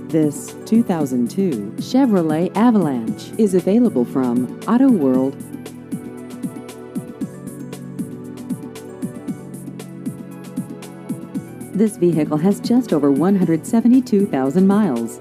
This 2002 Chevrolet Avalanche is available from Auto World. This vehicle has just over 172,000 miles.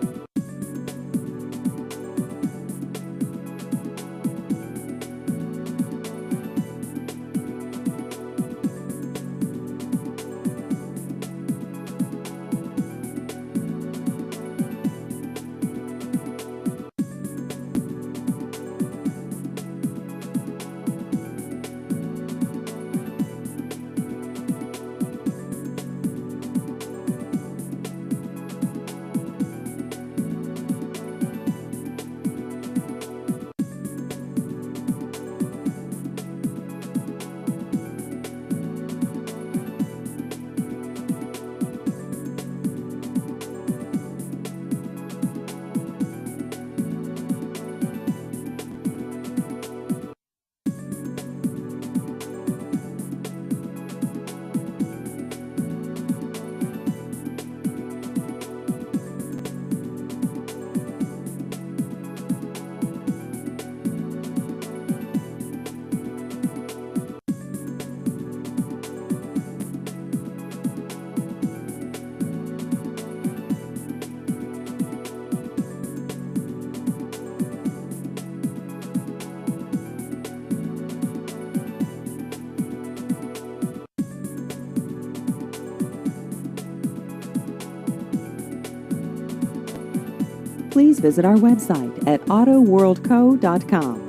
Please visit our website at autoworldco.com.